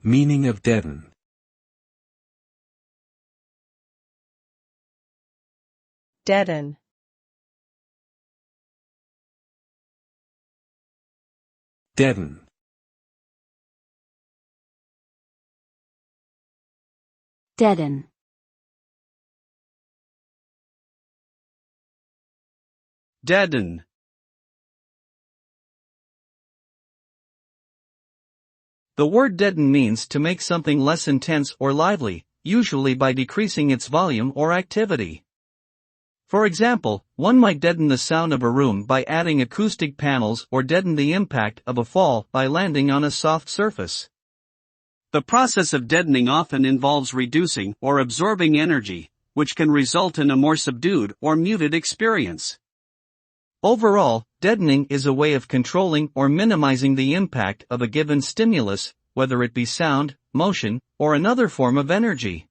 Meaning of deaden. Deaden. Deaden. Deaden. Deaden. The word deaden means to make something less intense or lively, usually by decreasing its volume or activity. For example, one might deaden the sound of a room by adding acoustic panels or deaden the impact of a fall by landing on a soft surface. The process of deadening often involves reducing or absorbing energy, which can result in a more subdued or muted experience. Overall, deadening is a way of controlling or minimizing the impact of a given stimulus, whether it be sound, motion, or another form of energy.